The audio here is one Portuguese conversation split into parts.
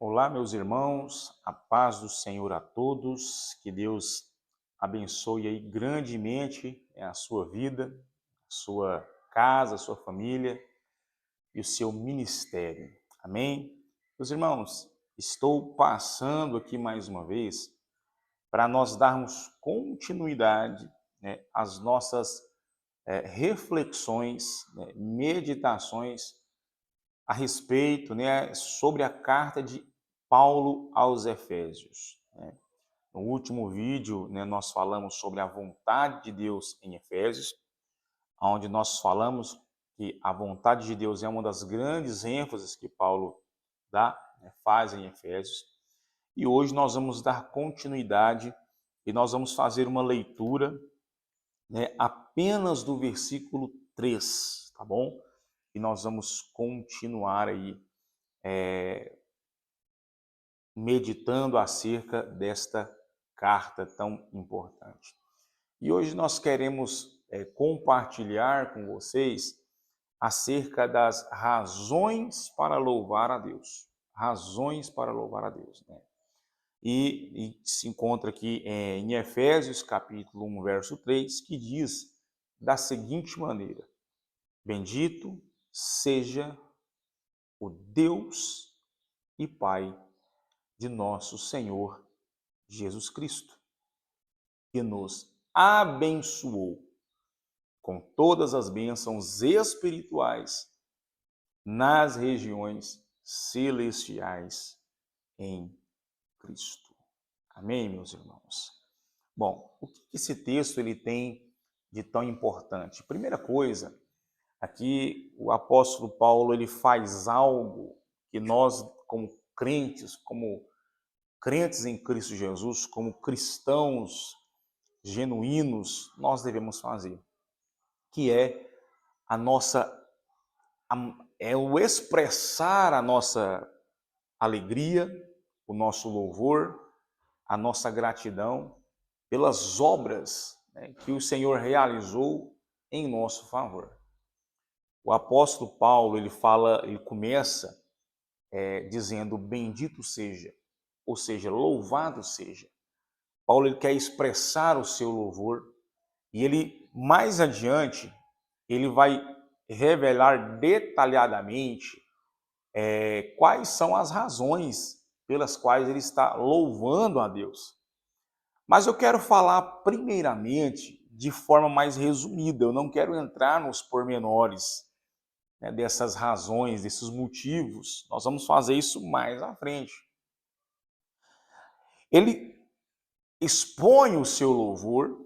Olá, meus irmãos, a paz do Senhor a todos, que Deus abençoe aí grandemente a sua vida, a sua casa, a sua família e o seu ministério. Amém? Meus irmãos, estou passando aqui mais uma vez para nós darmos continuidade, às nossas reflexões, meditações a respeito, sobre a carta de Paulo aos Efésios. No último vídeo, nós falamos sobre a vontade de Deus em Efésios, onde nós falamos que a vontade de Deus é uma das grandes ênfases que Paulo dá, faz em Efésios. E hoje nós vamos dar continuidade e nós vamos fazer uma leitura, apenas do versículo 3, tá bom? E nós vamos continuar aí meditando acerca desta carta tão importante. E hoje nós queremos compartilhar com vocês acerca das razões para louvar a Deus. Razões para louvar a Deus. E se encontra aqui em Efésios, capítulo 1, verso 3, que diz da seguinte maneira: Bendito seja o Deus e Pai de nosso Senhor Jesus Cristo, que nos abençoou com todas as bênçãos espirituais nas regiões celestiais em Cristo. Amém, meus irmãos? Bom, o que esse texto ele tem de tão importante? Primeira coisa, aqui o apóstolo Paulo ele faz algo que nós, como crentes em Cristo Jesus, como cristãos genuínos, nós devemos fazer, que é a nossa é o expressar a nossa alegria, o nosso louvor, a nossa gratidão pelas obras, que o Senhor realizou em nosso favor. O apóstolo Paulo, ele começa dizendo bendito seja, ou seja, louvado seja. Paulo ele quer expressar o seu louvor e ele, mais adiante, ele vai revelar detalhadamente quais são as razões pelas quais ele está louvando a Deus. Mas eu quero falar primeiramente de forma mais resumida, eu não quero entrar nos pormenores, dessas razões, desses motivos. Nós vamos fazer isso mais à frente. Ele expõe o seu louvor,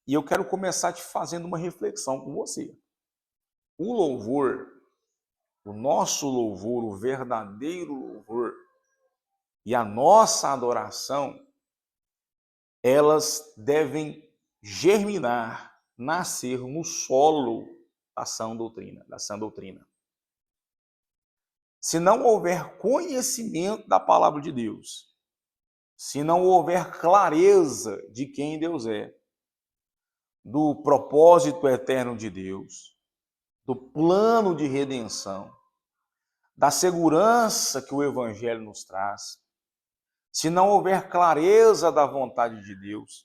e eu quero começar te fazendo uma reflexão com você. O louvor, o nosso louvor, o verdadeiro louvor e a nossa adoração, elas devem germinar, nascer no solo da sã doutrina. Se não houver conhecimento da palavra de Deus, se não houver clareza de quem Deus é, do propósito eterno de Deus, do plano de redenção, da segurança que o Evangelho nos traz, se não houver clareza da vontade de Deus,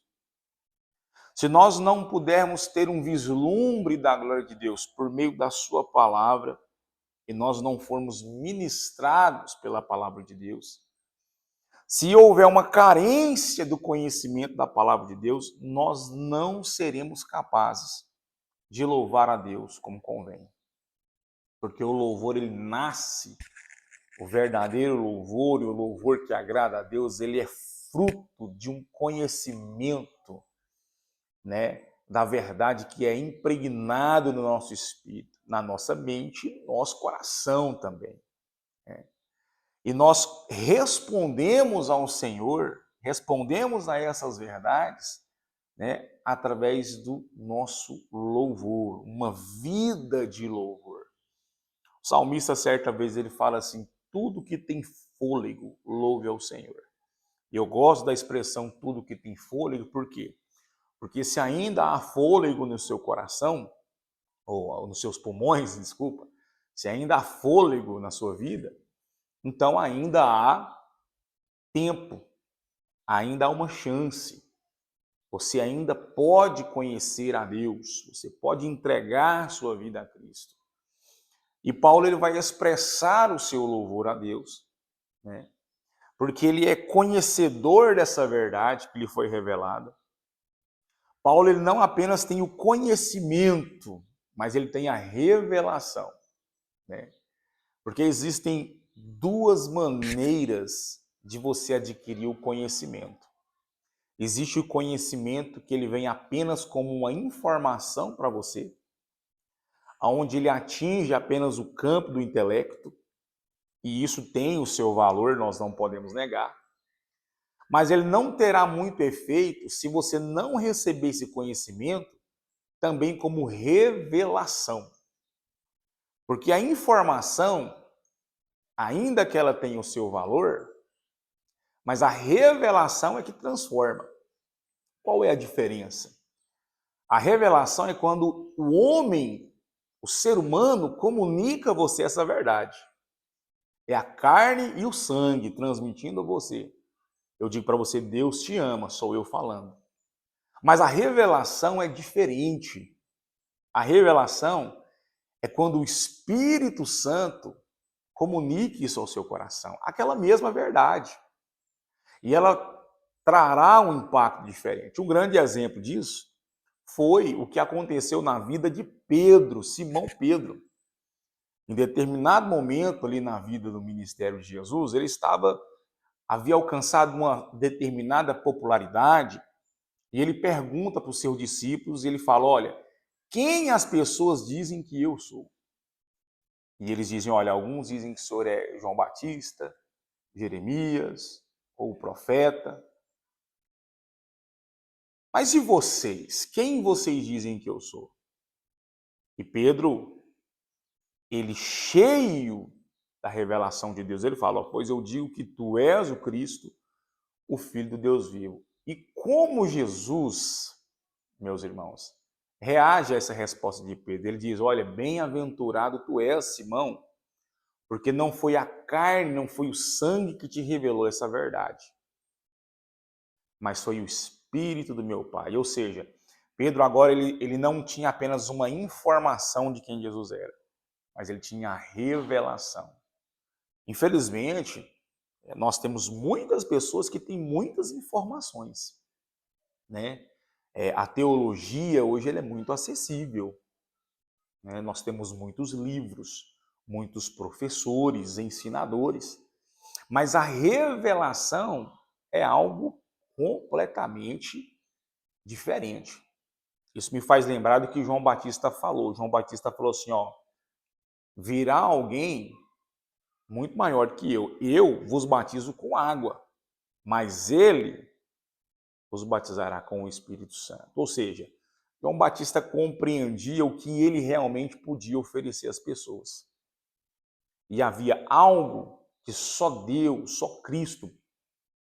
se nós não pudermos ter um vislumbre da glória de Deus por meio da sua palavra, e nós não formos ministrados pela palavra de Deus, se houver uma carência do conhecimento da palavra de Deus, nós não seremos capazes de louvar a Deus como convém. Porque o louvor, ele nasce, o verdadeiro louvor e o louvor que agrada a Deus, ele é fruto de um conhecimento, da verdade que é impregnado no nosso espírito, na nossa mente e no nosso coração também. E nós respondemos ao Senhor, respondemos a essas verdades, através do nosso louvor, uma vida de louvor. O salmista, certa vez, ele fala assim: tudo que tem fôlego, louve ao Senhor. E eu gosto da expressão tudo que tem fôlego, por quê? Porque se ainda há fôlego no seu coração, ou nos seus pulmões, desculpa, se ainda há fôlego na sua vida, Então ainda há tempo, ainda há uma chance. Você ainda pode conhecer a Deus, você pode entregar sua vida a Cristo. E Paulo ele vai expressar o seu louvor a Deus, né? Porque ele é conhecedor dessa verdade que lhe foi revelada. Paulo ele não apenas tem o conhecimento, mas ele tem a revelação, né? Porque existem duas maneiras de você adquirir o conhecimento. Existe o conhecimento que ele vem apenas como uma informação para você, onde ele atinge apenas o campo do intelecto, e isso tem o seu valor, nós não podemos negar. Mas ele não terá muito efeito se você não receber esse conhecimento também como revelação. Porque a informação, ainda que ela tenha o seu valor, mas a revelação é que transforma. Qual é a diferença? A revelação é quando o homem, o ser humano, comunica a você essa verdade. É a carne e o sangue transmitindo a você. Eu digo para você, Deus te ama, sou eu falando. Mas a revelação é diferente. A revelação é quando o Espírito Santo comunique isso ao seu coração, aquela mesma verdade. E ela trará um impacto diferente. Um grande exemplo disso foi o que aconteceu na vida de Pedro, Simão Pedro. Em determinado momento ali na vida do ministério de Jesus, ele havia alcançado uma determinada popularidade e ele pergunta para os seus discípulos, e ele fala, olha, quem as pessoas dizem que eu sou? E eles dizem, olha, alguns dizem que o senhor é João Batista, Jeremias, ou o profeta. Mas e vocês? Quem vocês dizem que eu sou? E Pedro, ele cheio da revelação de Deus, ele fala, pois eu digo que tu és o Cristo, o Filho do Deus vivo. E como Jesus, meus irmãos, reage a essa resposta de Pedro? Ele diz, olha, bem-aventurado tu és, Simão, porque não foi a carne, não foi o sangue que te revelou essa verdade, mas foi o Espírito do meu Pai. Ou seja, Pedro agora ele não tinha apenas uma informação de quem Jesus era, mas ele tinha a revelação. Infelizmente, nós temos muitas pessoas que têm muitas informações, né? A teologia hoje ela é muito acessível, né? Nós temos muitos livros, muitos professores, ensinadores, mas a revelação é algo completamente diferente. Isso me faz lembrar do que João Batista falou. João Batista falou assim, ó, virá alguém muito maior que eu. Eu vos batizo com água, mas ele vos batizará com o Espírito Santo. Ou seja, João Batista compreendia o que ele realmente podia oferecer às pessoas. E havia algo que só Deus, só Cristo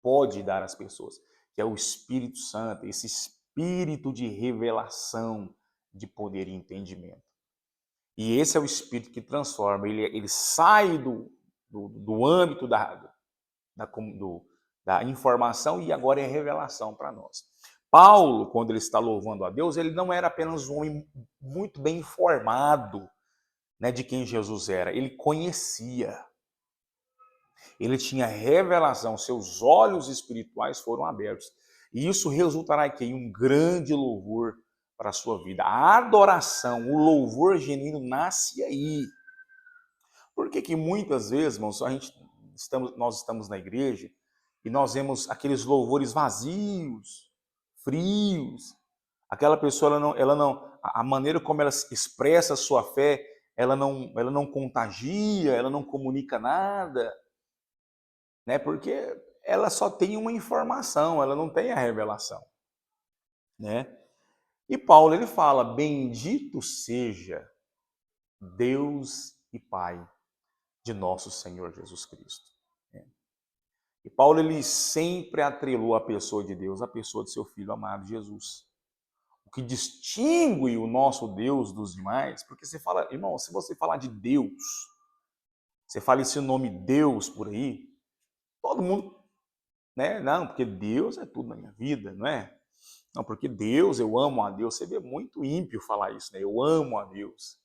pode dar às pessoas, que é o Espírito Santo, esse espírito de revelação, de poder e entendimento. E esse é o espírito que transforma, ele sai do âmbito da informação e agora é revelação para nós. Paulo, quando ele está louvando a Deus, ele não era apenas um homem muito bem informado, né, de quem Jesus era, ele conhecia. Ele tinha revelação, seus olhos espirituais foram abertos. E isso resultará aqui em um grande louvor para a sua vida. A adoração, o louvor genuíno nasce aí. Por que muitas vezes, irmãos, nós estamos na igreja e nós vemos aqueles louvores vazios, frios. Aquela pessoa, a maneira como ela expressa a sua fé, ela não contagia, ela não comunica nada, né? Porque ela só tem uma informação, ela não tem a revelação, né? E Paulo ele fala: bendito seja Deus e Pai de nosso Senhor Jesus Cristo. E Paulo ele sempre atrelou a pessoa de Deus, a pessoa de seu Filho amado Jesus. O que distingue o nosso Deus dos demais, porque você fala, irmão, se você falar de Deus, Você fala esse nome Deus por aí, todo mundo, né? Não, porque Deus é tudo na minha vida, não é? Não, porque Deus, eu amo a Deus. Você vê muito ímpio falar isso, né? Eu amo a Deus.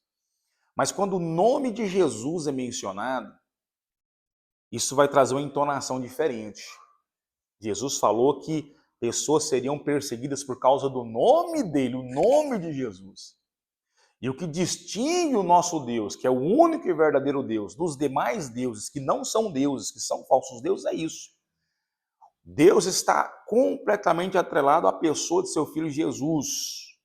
Mas quando o nome de Jesus é mencionado, isso vai trazer uma entonação diferente. Jesus falou que pessoas seriam perseguidas por causa do nome dele, o nome de Jesus. E o que distingue o nosso Deus, que é o único e verdadeiro Deus, dos demais deuses que não são deuses, que são falsos deuses, é isso. Deus está completamente atrelado à pessoa de seu Filho Jesus.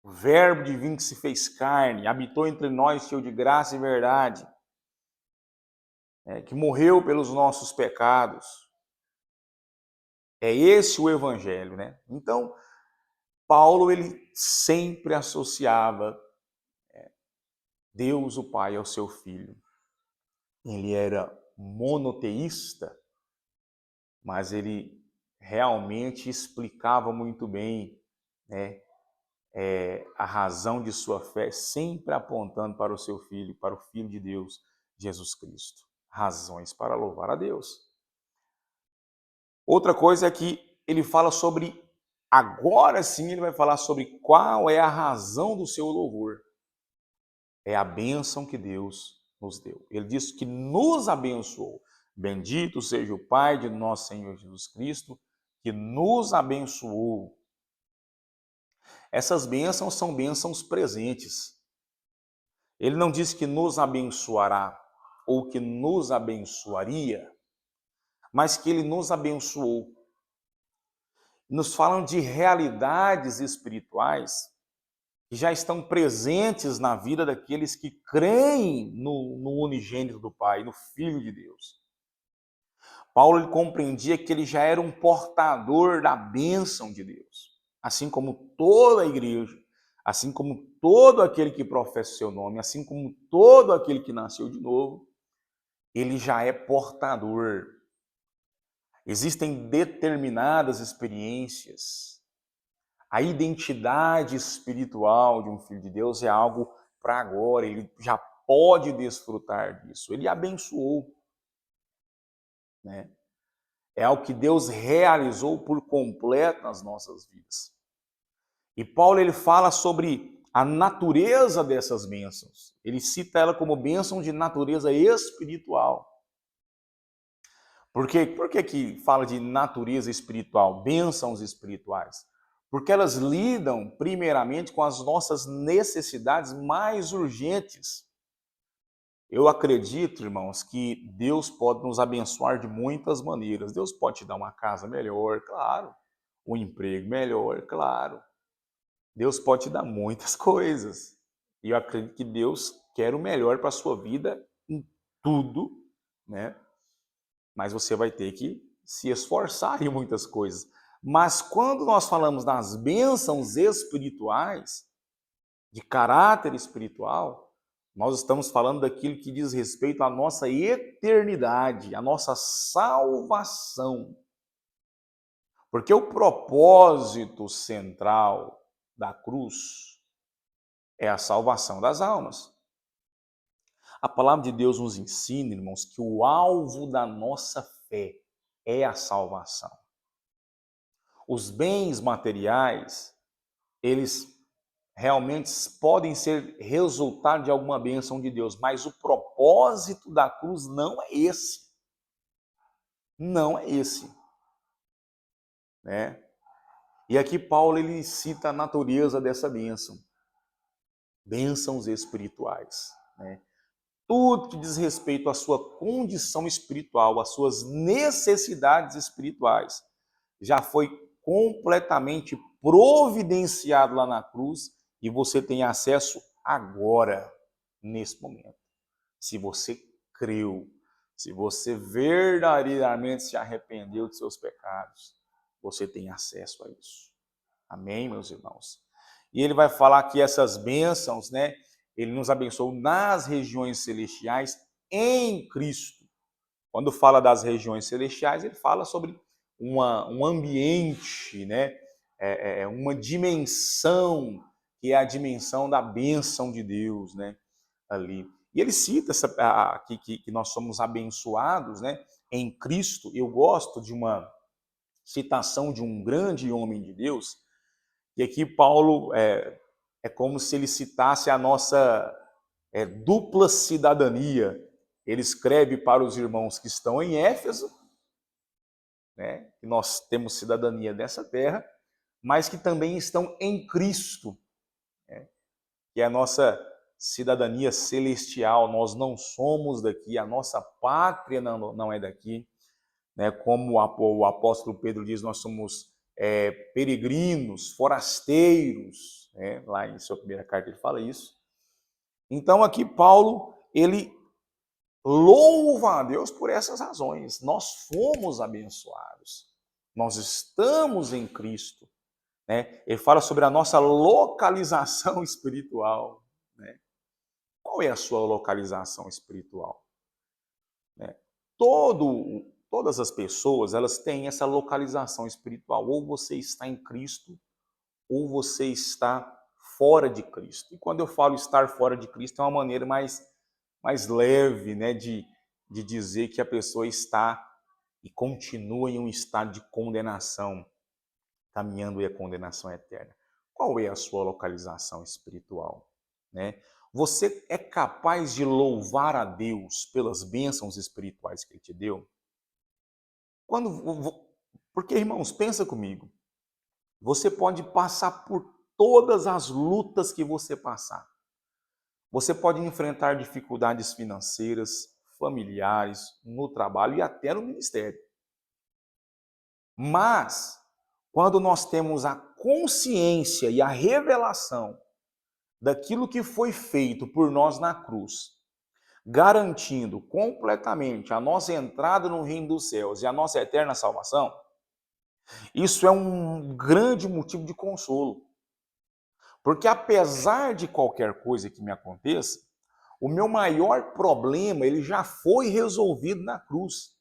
O Verbo divino que se fez carne, habitou entre nós, cheio de graça e verdade, que morreu pelos nossos pecados. É esse o Evangelho, né? Então, Paulo, ele sempre associava Deus, o Pai, ao seu Filho. Ele era monoteísta, mas ele realmente explicava muito bem, né, a razão de sua fé, sempre apontando para o seu Filho, para o Filho de Deus, Jesus Cristo. Razões para louvar a Deus. Outra coisa é que ele fala sobre, agora sim ele vai falar sobre qual é a razão do seu louvor. É a bênção que Deus nos deu. Ele diz que nos abençoou. Bendito seja o Pai de nosso Senhor Jesus Cristo, que nos abençoou. Essas bênçãos são bênçãos presentes. Ele não diz que nos abençoará ou que nos abençoaria, mas que ele nos abençoou. Nos falam de realidades espirituais que já estão presentes na vida daqueles que creem no unigênito do Pai, no Filho de Deus. Paulo, ele compreendia que ele já era um portador da bênção de Deus, assim como toda a igreja, assim como todo aquele que professa o seu nome, assim como todo aquele que nasceu de novo, ele já é portador. Existem determinadas experiências. A identidade espiritual de um filho de Deus é algo para agora, ele já pode desfrutar disso. Ele abençoou, né? É algo que Deus realizou por completo nas nossas vidas. E Paulo, ele fala sobre a natureza dessas bênçãos. Ele cita ela como bênção de natureza espiritual. Por que que fala de natureza espiritual, bênçãos espirituais? Porque elas lidam primeiramente com as nossas necessidades mais urgentes. Eu acredito, irmãos, que Deus pode nos abençoar de muitas maneiras. Deus pode te dar uma casa melhor, claro. Um emprego melhor, claro. Deus pode te dar muitas coisas. E eu acredito que Deus quer o melhor para a sua vida em tudo, né? Mas você vai ter que se esforçar em muitas coisas. Mas quando nós falamos das bênçãos espirituais, de caráter espiritual, nós estamos falando daquilo que diz respeito à nossa eternidade, à nossa salvação. Porque o propósito central da cruz é a salvação das almas. A palavra de Deus nos ensina, irmãos, que o alvo da nossa fé é a salvação. Os bens materiais, eles realmente podem ser resultado de alguma bênção de Deus, mas o propósito da cruz não é esse. Não é esse, né? E aqui Paulo, ele cita a natureza dessa bênção. Bênçãos espirituais, né? Tudo que diz respeito à sua condição espiritual, às suas necessidades espirituais, já foi completamente providenciado lá na cruz e você tem acesso agora, nesse momento. Se você creu, se você verdadeiramente se arrependeu de seus pecados, você tem acesso a isso. Amém, meus irmãos? E ele vai falar que essas bênçãos, né? Ele nos abençoou nas regiões celestiais em Cristo. Quando fala das regiões celestiais, ele fala sobre um ambiente, né? Uma dimensão, que é a dimensão da bênção de Deus, né? Ali. E ele cita que nós somos abençoados, né, em Cristo. Eu gosto de uma citação de um grande homem de Deus, que aqui Paulo é como se ele citasse a nossa dupla cidadania. Ele escreve para os irmãos que estão em Éfeso, né, que nós temos cidadania dessa terra, mas que também estão em Cristo, né, que é a nossa cidadania celestial. Nós não somos daqui, a nossa pátria não é daqui, né? Como o apóstolo Pedro diz, nós somos peregrinos, forasteiros, né? Lá em sua primeira carta ele fala isso. Então aqui Paulo, ele louva a Deus por essas razões. Nós fomos abençoados, nós estamos em Cristo, né? Ele fala sobre a nossa localização espiritual, né? Qual é a sua localização espiritual? Né? Todas as pessoas, elas têm essa localização espiritual. Ou você está em Cristo, ou você está fora de Cristo. E quando eu falo estar fora de Cristo, é uma maneira mais leve, né, de dizer que a pessoa está e continua em um estado de condenação, caminhando a condenação eterna. Qual é a sua localização espiritual? Né? Você é capaz de louvar a Deus pelas bênçãos espirituais que Ele te deu? Porque, irmãos, pensa comigo. Você pode passar por todas as lutas que você passar. Você pode enfrentar dificuldades financeiras, familiares, no trabalho e até no ministério. Mas, quando nós temos a consciência e a revelação daquilo que foi feito por nós na cruz, garantindo completamente a nossa entrada no reino dos céus e a nossa eterna salvação, isso é um grande motivo de consolo. Porque apesar de qualquer coisa que me aconteça, o meu maior problema ele já foi resolvido na cruz.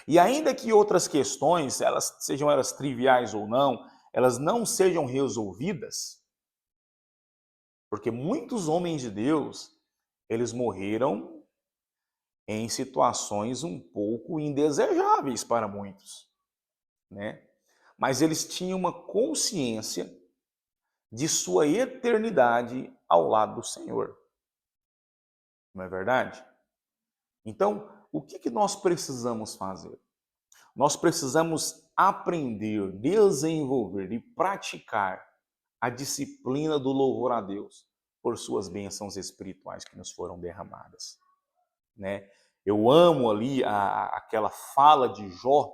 E ainda que outras questões, sejam elas triviais ou não, elas não sejam resolvidas, porque muitos homens de Deus, eles morreram em situações um pouco indesejáveis para muitos, né? Mas eles tinham uma consciência de sua eternidade ao lado do Senhor. Não é verdade? Então, o que nós precisamos fazer? Nós precisamos aprender, desenvolver e praticar a disciplina do louvor a Deus por suas bênçãos espirituais que nos foram derramadas, né? Eu amo ali aquela fala de Jó,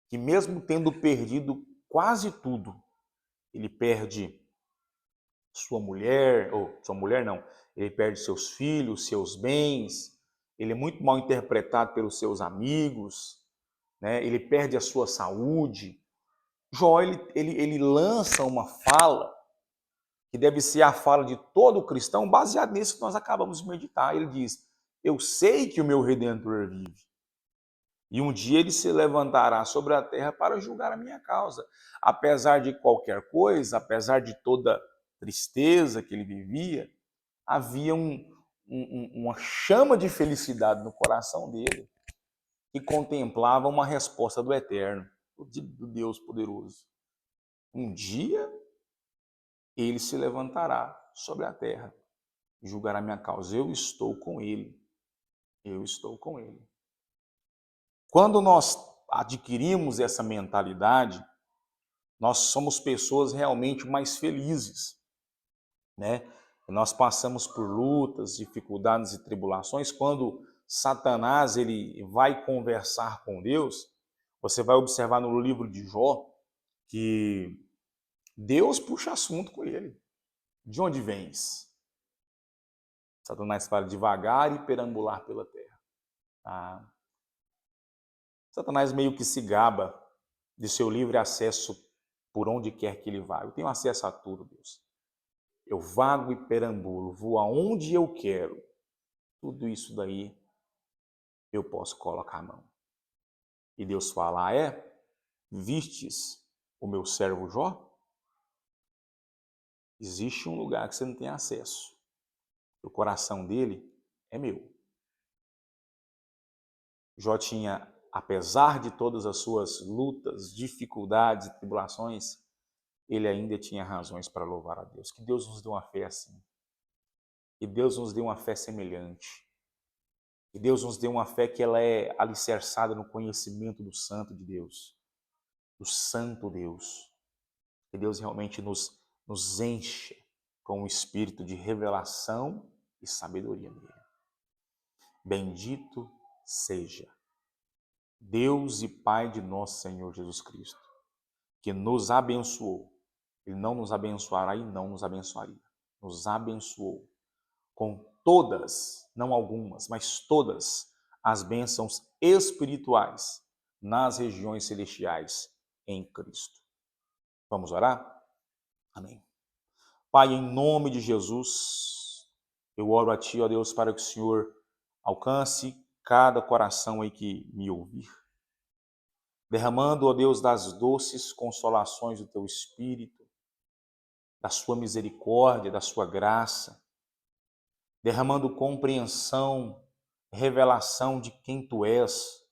que mesmo tendo perdido quase tudo, ele perde sua mulher não, ele perde seus filhos, seus bens, ele é muito mal interpretado pelos seus amigos, né? Ele perde a sua saúde. Jó, ele lança uma fala, que deve ser a fala de todo cristão, baseado nisso que nós acabamos de meditar. Ele diz, eu sei que o meu Redentor vive, e um dia ele se levantará sobre a terra para julgar a minha causa. Apesar de qualquer coisa, apesar de toda tristeza que ele vivia, havia uma chama de felicidade no coração dele, que contemplava uma resposta do Eterno, do Deus poderoso. Um dia ele se levantará sobre a terra e julgará minha causa. Eu estou com ele. Eu estou com ele. Quando nós adquirimos essa mentalidade, nós somos pessoas realmente mais felizes, né? Nós passamos por lutas, dificuldades e tribulações. Quando Satanás ele vai conversar com Deus, você vai observar no livro de Jó que Deus puxa assunto com ele. De onde vens? Satanás fala devagar e perambular pela terra. Ah. Satanás meio que se gaba de seu livre acesso por onde quer que ele vá. Eu tenho acesso a tudo, Deus. Eu vago e perambulo, vou aonde eu quero. Tudo isso daí eu posso colocar a mão. E Deus fala, vistes o meu servo Jó? Existe um lugar que você não tem acesso. O coração dele é meu. Jó tinha, apesar de todas as suas lutas, dificuldades e tribulações, ele ainda tinha razões para louvar a Deus. Que Deus nos dê uma fé assim. Que Deus nos dê uma fé semelhante. Que Deus nos dê uma fé que ela é alicerçada no conhecimento do Santo de Deus. Do Santo Deus. Que Deus realmente nos encha com o espírito de revelação e sabedoria dele. Bendito seja Deus e Pai de nosso Senhor Jesus Cristo, que nos abençoou. Ele não nos abençoará e não nos abençoaria. Nos abençoou com todas, não algumas, mas todas as bênçãos espirituais nas regiões celestiais em Cristo. Vamos orar? Amém. Pai, em nome de Jesus, eu oro a Ti, ó Deus, para que o Senhor alcance cada coração aí que me ouvir, derramando, ó Deus, das doces consolações do Teu Espírito, da Sua misericórdia, da Sua graça, derramando compreensão, revelação de quem Tu és,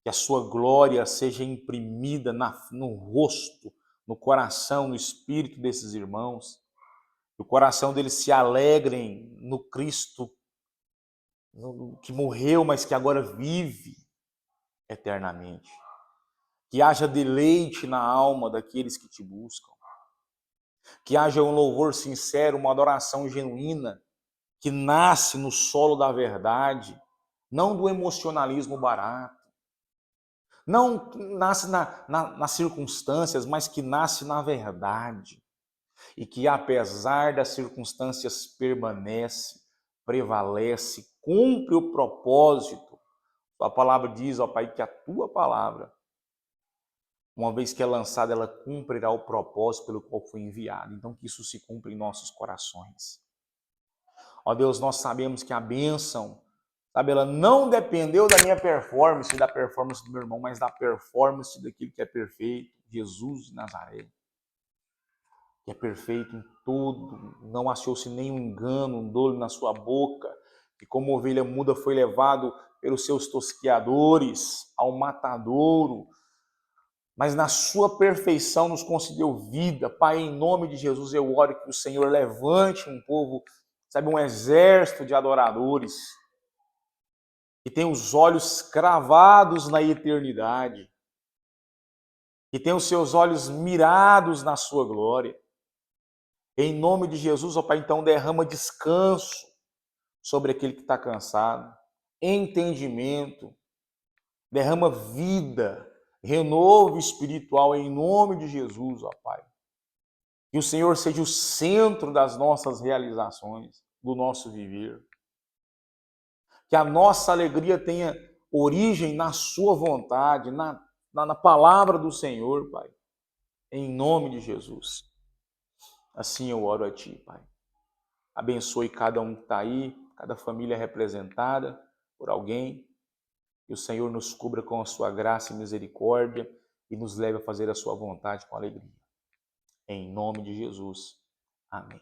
que a Sua glória seja imprimida no rosto, no coração, no espírito desses irmãos, que o coração deles se alegrem no Cristo que morreu, mas que agora vive eternamente. Que haja deleite na alma daqueles que Te buscam. Que haja um louvor sincero, uma adoração genuína, que nasce no solo da verdade, não do emocionalismo barato. Não nasce nas circunstâncias, mas que nasce na verdade. E que, apesar das circunstâncias, permanece, prevalece, cumpre o propósito. A palavra diz, ó Pai, que a Tua palavra, uma vez que é lançada, ela cumprirá o propósito pelo qual foi enviada. Então, que isso se cumpra em nossos corações. Ó Deus, nós sabemos que a bênção, sabe, ela não dependeu da minha performance, da performance do meu irmão, mas da performance daquilo que é perfeito, Jesus de Nazaré. Que é perfeito em tudo, não achou-se nenhum engano, um dolo na sua boca, que como ovelha muda foi levado pelos seus tosqueadores ao matadouro, mas na sua perfeição nos concedeu vida. Pai, em nome de Jesus, eu oro que o Senhor levante um povo, sabe, um exército de adoradores, que tem os olhos cravados na eternidade, que tem os seus olhos mirados na sua glória. Em nome de Jesus, ó Pai, então derrama descanso sobre aquele que está cansado, entendimento, derrama vida, renovo espiritual em nome de Jesus, ó Pai. Que o Senhor seja o centro das nossas realizações, do nosso viver. Que a nossa alegria tenha origem na Sua vontade, na palavra do Senhor, Pai. Em nome de Jesus. Assim eu oro a Ti, Pai. Abençoe cada um que está aí, cada família representada por alguém. Que o Senhor nos cubra com a Sua graça e misericórdia e nos leve a fazer a Sua vontade com alegria. Em nome de Jesus. Amém.